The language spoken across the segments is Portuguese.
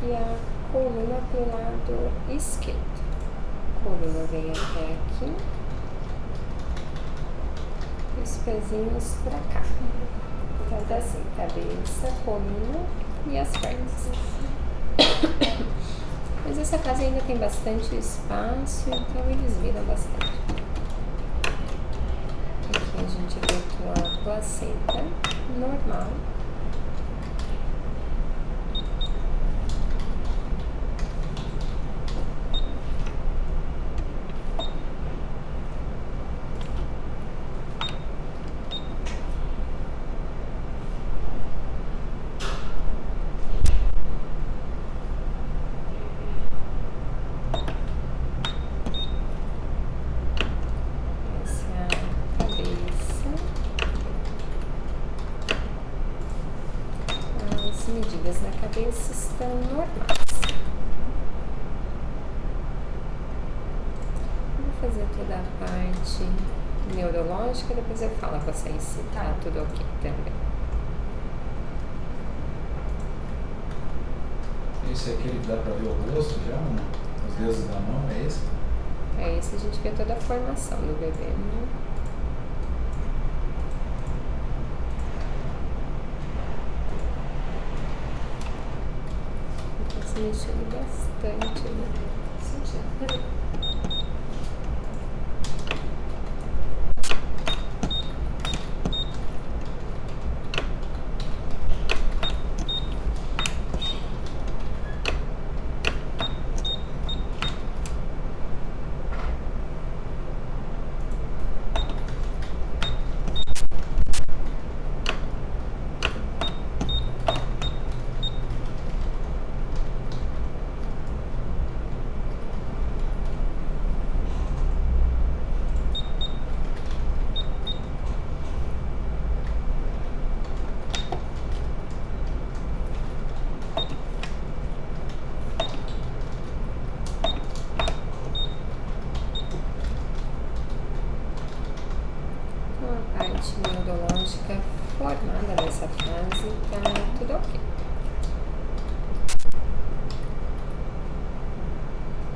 aqui a coluna pro lado esquerdo. A coluna vem até aqui. E os pezinhos pra cá. Então tá assim, cabeça, coluna e as pernas. Mas essa casa ainda tem bastante espaço, então eles viram bastante. Aqui a gente vê com a placenta normal. As medidas na cabeça estão normais. Vou fazer toda a parte neurológica, depois eu falo pra vocês se tá tudo ok também. Esse é aquele que dá pra ver o rosto já, né? Os dedos da mão, é esse? É esse, a gente vê toda a formação do bebê, né? Tá se mexendo bastante, né? Sentindo. A parte neurológica formada nessa fase, tá tudo ok.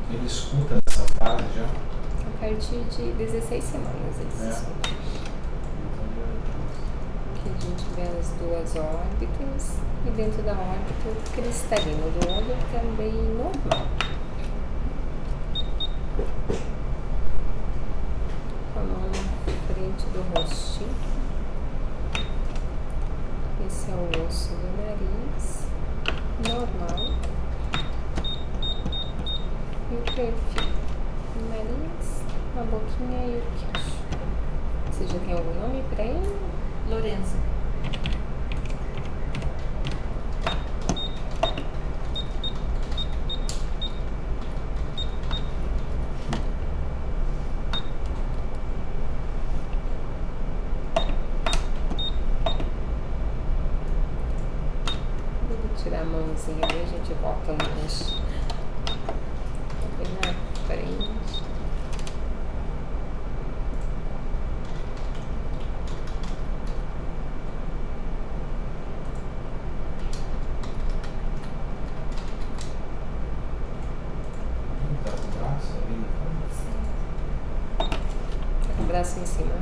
Ele escuta nessa fase já? A partir de 16 semanas eles escutam. Aqui a gente vê as duas órbitas e dentro da órbita o cristalino do olho também normal. Com a mão na frente do rostinho. Esse é o osso do nariz, normal. E o perfil, o nariz, a boquinha e o queixo. Você já tem algum nome pra ele? Lorenzo. Vou tirar a mãozinha e a gente volta no rosto. Bem na frente. Tá com o braço ali? Tá com o braço em cima.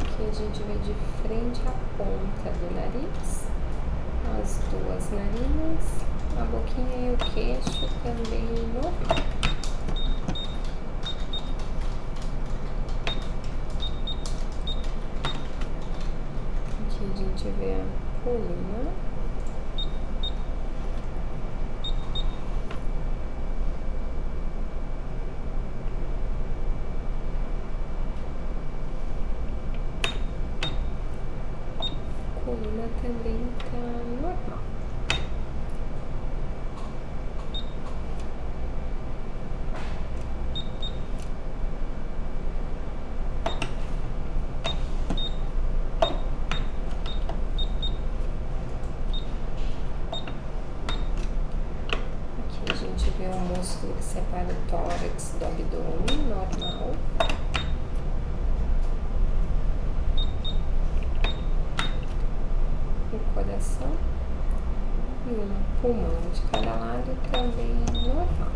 Aqui a gente vê de frente a ponta do nariz, as duas narinas, a boquinha e o queixo também normal. Aqui a gente vê a coluna. Coluna também tá normal. Aqui a gente vê o músculo que separa o tórax do abdômen, normal. pulmão de cada lado também normal.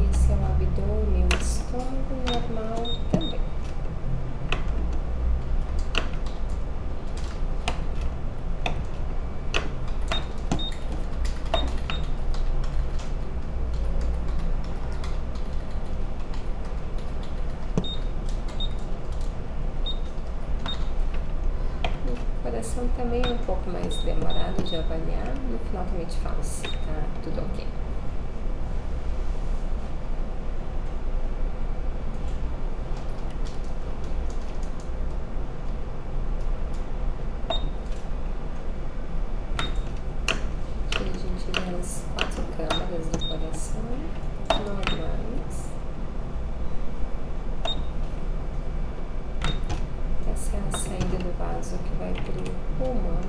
Esse é o abdômen, o estômago normal também. O coração também é um pouco mais demorado de avaliar, no final também te falo se tá tudo ok. Aqui a gente vê as 4 câmaras do coração normais. Essa é a saída do vaso que vai para o pulmão.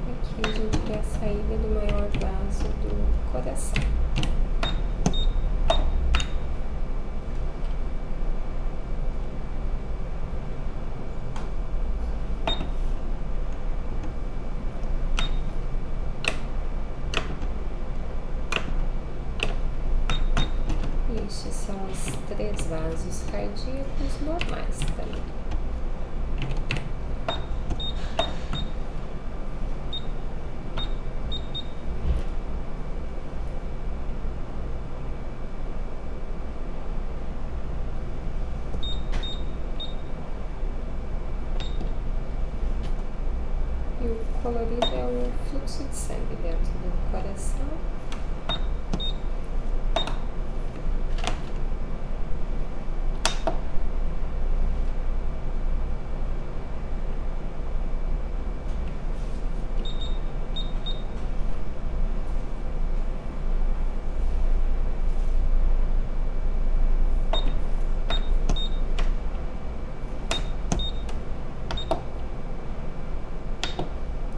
Aqui a gente vê a saída do maior vaso do coração. Estes são os 3 vasos cardíacos normais também. E o colorido é o fluxo de sangue dentro do coração.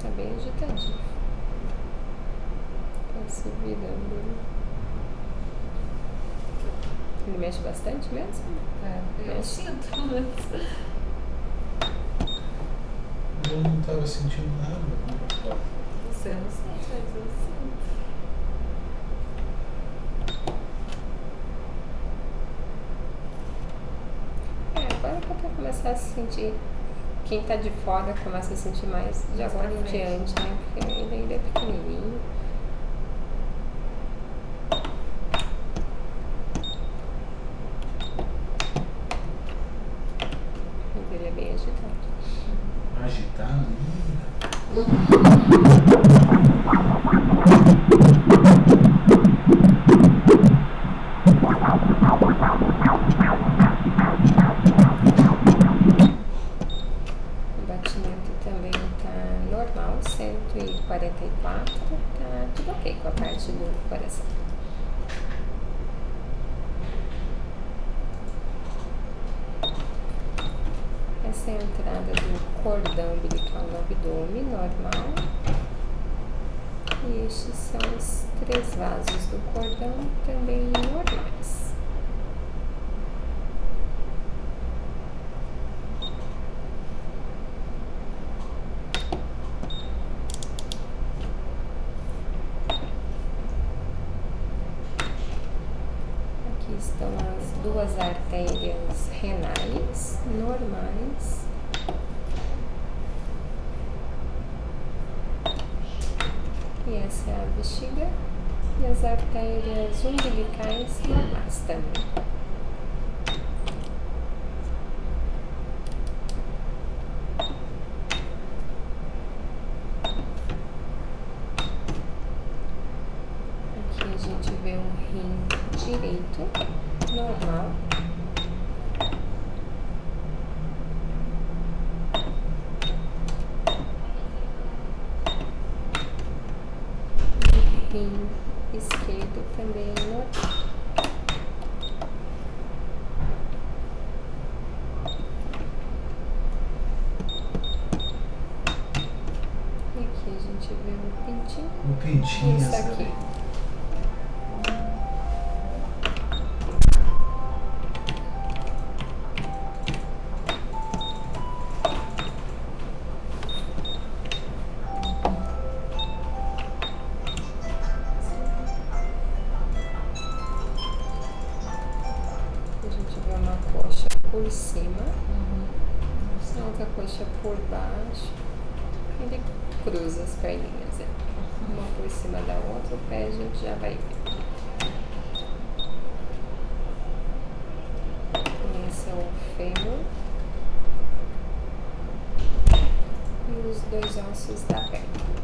Tá bem agitadinho. Tá se virando. Ele mexe bastante mesmo? Eu sinto, mas... Eu não estava sentindo nada. Você não sente, mas eu sinto. Agora que eu vou começar a sentir, quem tá de fora começa a sentir mais de agora em diante, né? Porque ele ainda é pequenininho. Mas ele é bem agitado. Agitado? O batimento também tá normal, 144, tá tudo ok com a parte do coração. Essa é a entrada do cordão umbilical no abdômen, normal. E estes são os 3 vasos do cordão, também normais. Aqui estão as 2 artérias renais, normais. E essa é a bexiga e as artérias umbilicais normais também. Aqui a gente vê o rim direito, normal. Rim esquerdo também normal. bonitinha Isso essa. aqui. A gente vê uma coxa por cima, outra coxa por baixo. Ele cruza as perninhas, uma por cima da outra, o pé a gente já vai ver. Esse é o fêmur e os dois ossos da perna.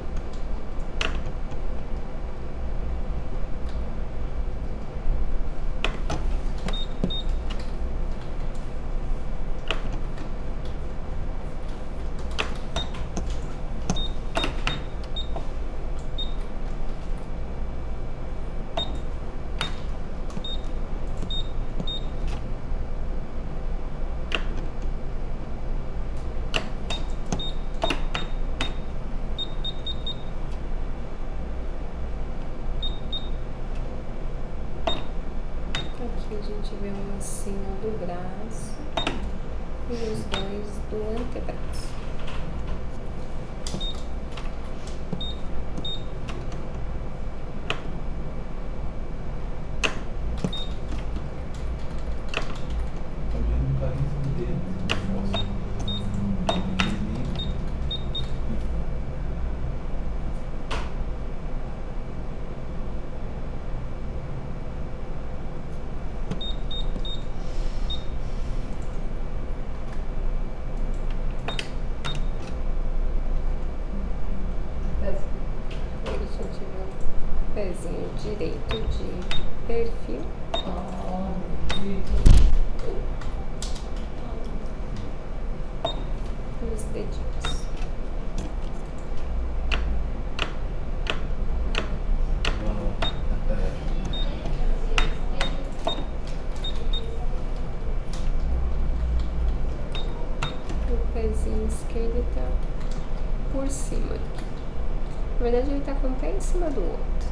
Aqui a gente vê um ossinho do braço e os dois do antebraço. Também não tá dentro do dedo, força. Equilíbrio. Aí a gente vê o pezinho direito de perfil e os dedinhos. O pezinho esquerdo tá por cima aqui. Na verdade ele tá com um pé em cima do outro.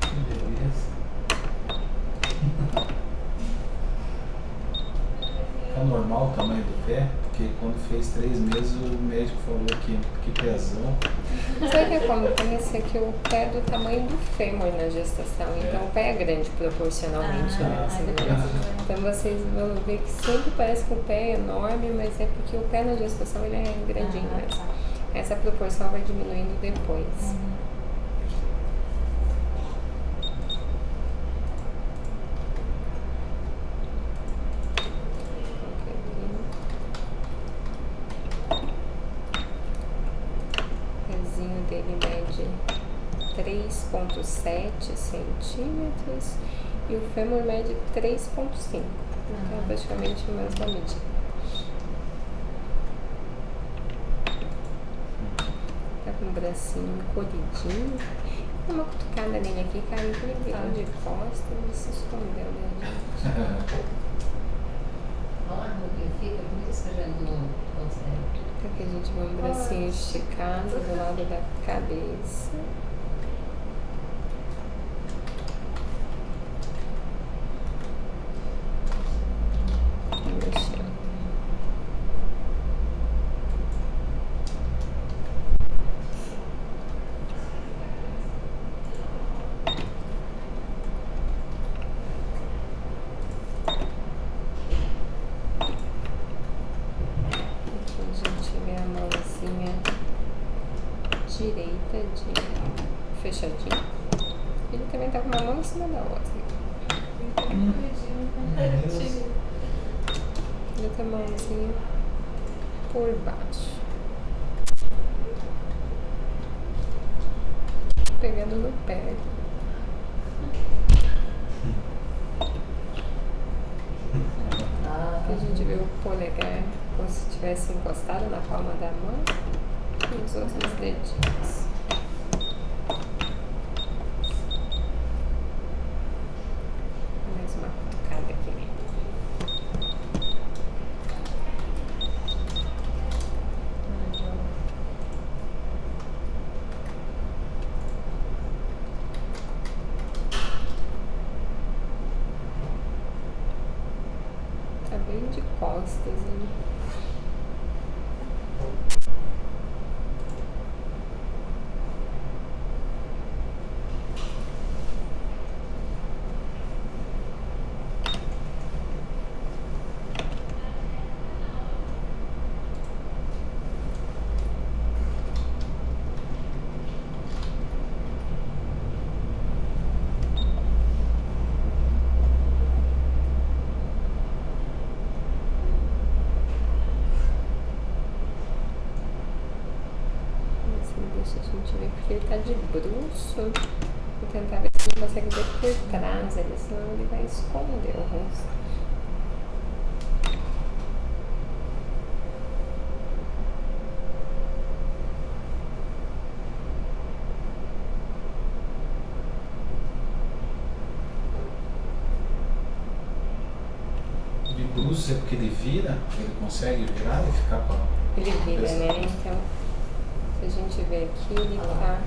Que beleza. Tá normal o tamanho do pé? Porque quando fez 3 meses o médico falou que pezão. Sabe o que acontece? É que o pé é do tamanho do fêmur na gestação, então o pé é grande proporcionalmente mesmo, né? Então vocês vão ver que sempre parece que o pé é enorme, mas é porque o pé na gestação ele é grandinho mesmo. Essa proporção vai diminuindo depois. O pezinho dele mede 3,7 centímetros e o fêmur mede 3,5. Então é praticamente a mesma medida. Tá com o bracinho encolhidinho. Dá uma cutucada nele aqui, caiu que ele virou de costas e se escondeu, né, gente? Olha, ele fica, por isso que a gente não consegue. Aqui a gente vê um bracinho esticado do lado da cabeça. E mexendo. Aqui a gente vê a mãozinha direita de fechadinho. Ele também tá com uma mão em cima da outra. E outra mãozinha por baixo. Pegando no pé. Aqui a gente vê o polegar como se tivesse encostado na palma da mão e os outros dedinhos. Mais uma cutucada aqui. costas ali. Deixa a gente ver, porque ele tá de bruço. Vou tentar ver se a gente consegue ver por trás ele, senão ele vai esconder o rosto. De bruços é porque ele vira? Ele consegue virar e ficar com a... Ele vira, né? Então, se a gente ver aqui, ele tá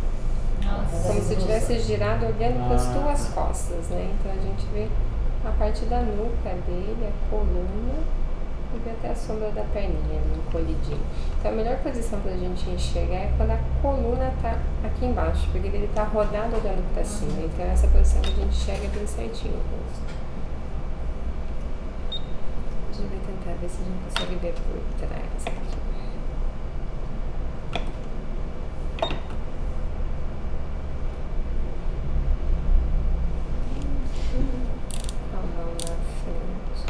como se tivesse girado olhando para as tuas costas, né? Então a gente vê a parte da nuca dele, a coluna e vê até a sombra da perninha ali encolhidinho. Então a melhor posição para a gente enxergar é quando a coluna tá aqui embaixo, porque ele tá rodado olhando para cima. Então essa posição a gente enxerga bem certinho o rosto. A gente vai tentar ver se a gente consegue ver por trás aqui. Com a mão na frente.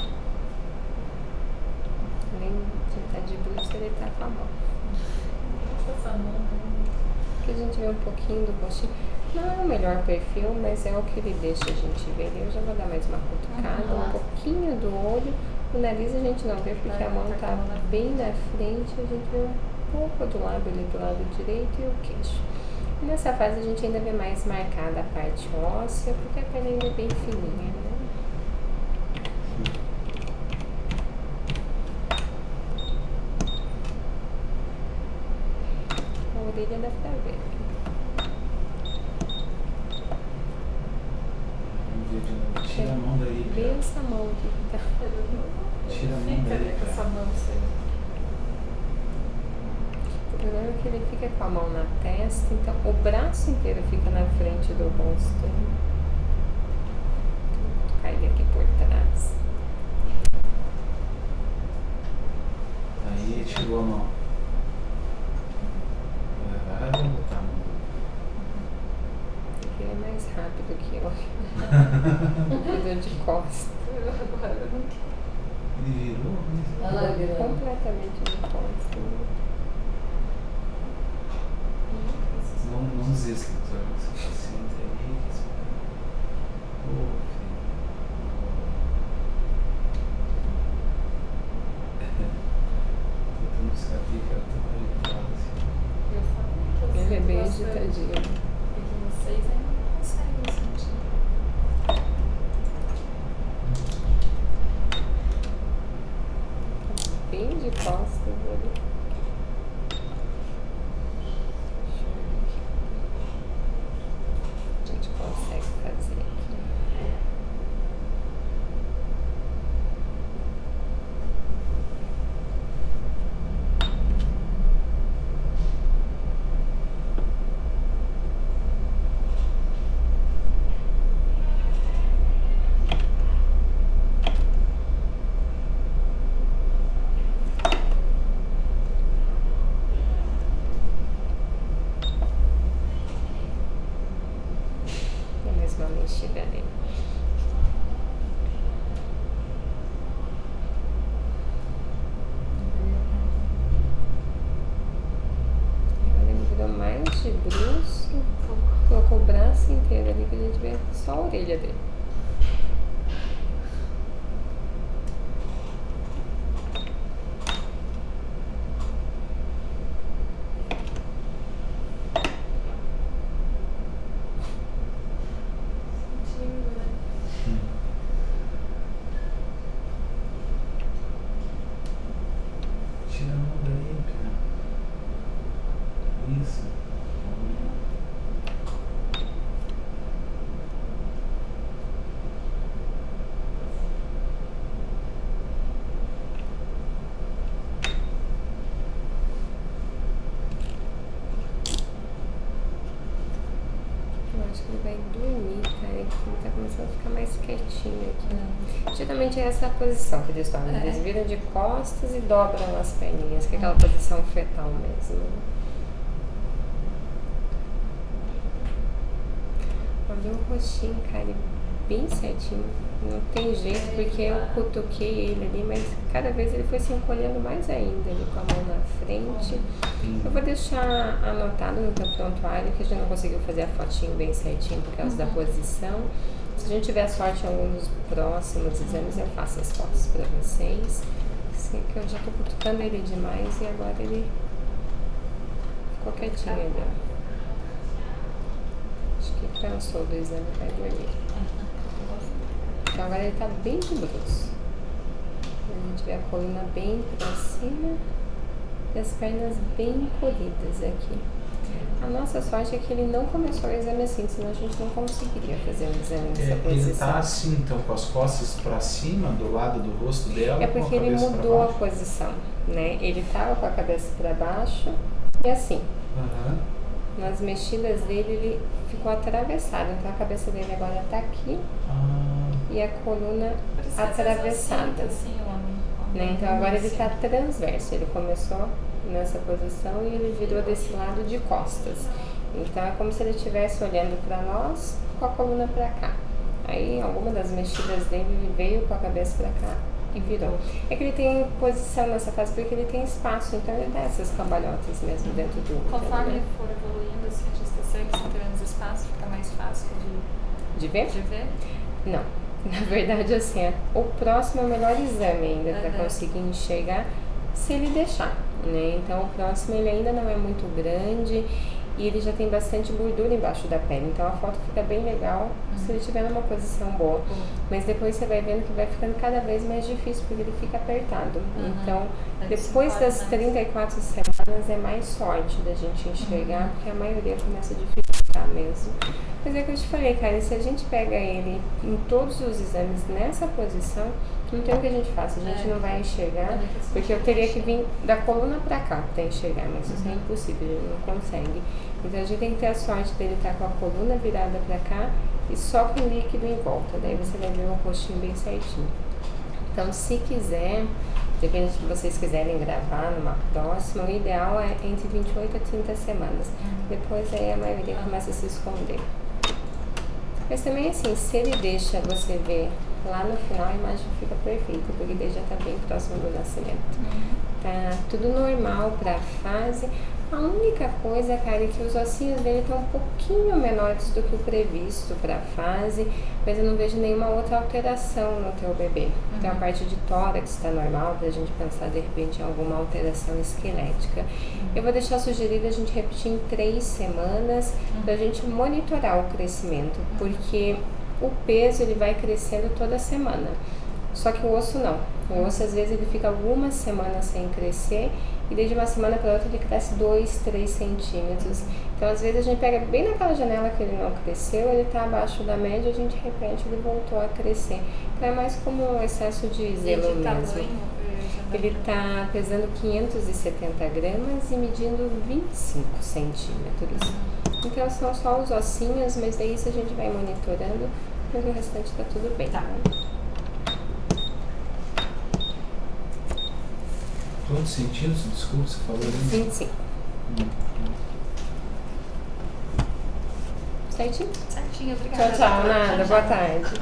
Além de estar de bruxo, ele tá com a mão. Aqui a gente vê um pouquinho do rostinho. Não é o melhor perfil, mas é o que ele deixa a gente ver. Eu já vou dar mais uma cutucada, um pouquinho do olho. O nariz a gente não vê porque a mão tá bem na frente, a gente vê um pouco do lábio ali do lado direito e o queixo. E nessa fase a gente ainda vê mais marcada a parte óssea, porque a pele ainda é bem fininha, né? A orelha dá pra ver. Vamos ver de novo. Tira a mão daí. Bem essa mão aqui que tá. Tira a mão daí. com essa mão, O problema é que ele fica com a mão na testa, então o braço inteiro fica na frente do rosto. Cai aqui por trás. Aí tirou a mão. Vai botar a mão. Porque ele é mais rápido que eu. Cuidou de costas. Ele virou, mas... Olha lá, virou. Completamente de costas. Não desista, esse paciente aí. Ô, filho. Eu não sabia que era tão agitado assim. Ele é bem agitadinho. E que vocês ainda não conseguem sentir. Bem de costas ali. A gente consegue fazer aqui. Dá mais uma mexida ali. Agora ele virou mais de bruço. Colocou o braço inteiro ali que a gente vê só a orelha dele. Sentindo, né? Tira a mão daí, cara. Isso. certinho aqui. Geralmente é essa a posição que eles tomam. Eles viram de costas e dobram as perninhas, que é aquela posição fetal mesmo. Olha o rostinho, cara, bem certinho. Não tem jeito, porque eu cutuquei ele ali, mas cada vez ele foi se encolhendo mais ainda, ali com a mão na frente. Eu vou deixar anotado no teu prontuário, que a gente não conseguiu fazer a fotinho bem certinho por causa da posição. Se a gente tiver sorte em algum dos próximos exames, eu faço as fotos pra vocês. Assim, que eu já tô cutucando ele demais e agora ele ficou quietinho ali, ó. Acho que cansou do exame, vai dormir. Então agora ele tá bem de bruço. A gente vê a coluna bem pra cima e as pernas bem encolhidas aqui. A nossa sorte é que ele não começou o exame assim, senão a gente não conseguiria fazer um exame nessa posição. Ele tá assim, então, com as costas pra cima, do lado do rosto dela, é porque ele mudou a posição, né? Ele tava com a cabeça pra baixo e assim. Nas mexidas dele, ele ficou atravessado. Então a cabeça dele agora tá aqui e a coluna atravessada. Né? Então agora ele tá transverso. Ele começou nessa posição e ele virou desse lado de costas. Então é como se ele estivesse olhando para nós com a coluna para cá. Aí alguma das mexidas dele ele veio com a cabeça para cá e virou. É que ele tem posição nessa fase porque ele tem espaço, então ele dá essas cambalhotas mesmo dentro do útero. Conforme ele for evoluindo assim, a gestação, que você tem menos espaço, fica mais fácil de ver? De ver? Não. Na verdade, assim, o próximo é o melhor exame ainda para conseguir enxergar, se ele deixar, né? Então o próximo ele ainda não é muito grande e ele já tem bastante gordura embaixo da pele, então a foto fica bem legal se ele estiver numa posição boa. Mas depois você vai vendo que vai ficando cada vez mais difícil porque ele fica apertado. Então depois das 34 semanas é mais sorte da gente enxergar, porque a maioria começa a dificultar mesmo. Mas é que eu te falei, cara, se a gente pega ele em todos os exames nessa posição, não tem o que a gente faça, a gente não vai enxergar, porque eu teria que vir da coluna pra cá pra enxergar, mas isso é impossível, a gente não consegue. Então a gente tem que ter a sorte dele estar com a coluna virada pra cá e só com líquido em volta, daí você vai ver o rostinho bem certinho. Então se quiser, depende se vocês quiserem gravar numa próxima, o ideal é entre 28 a 30 semanas, depois aí a maioria começa a se esconder. Mas também assim, se ele deixa você ver lá no final, a imagem fica perfeita, porque ele já está bem próximo do nascimento. Tá tudo normal para a fase. A única coisa, cara, é que os ossinhos dele estão um pouquinho menores do que o previsto para a fase, mas eu não vejo nenhuma outra alteração no teu bebê. Então a parte de tórax está normal, pra gente pensar de repente em alguma alteração esquelética. Eu vou deixar sugerido a gente repetir em 3 semanas pra gente monitorar o crescimento, porque o peso ele vai crescendo toda semana. Só que o osso não. O osso às vezes ele fica algumas semanas sem crescer e desde uma semana para outra ele cresce 2, 3 centímetros. Então às vezes a gente pega bem naquela janela que ele não cresceu, ele está abaixo da média, a gente repete, ele voltou a crescer. Então é mais como um excesso de zelo mesmo. Ele está pesando 570 gramas e medindo 25 centímetros. Então são só os ossinhos, mas daí isso a gente vai monitorando, mas o restante está tudo bem. Quantos centímetros? Desculpa, você falou ali? 25. Certinho? Certinho, obrigada. Tchau, tchau. Nada. Boa tarde.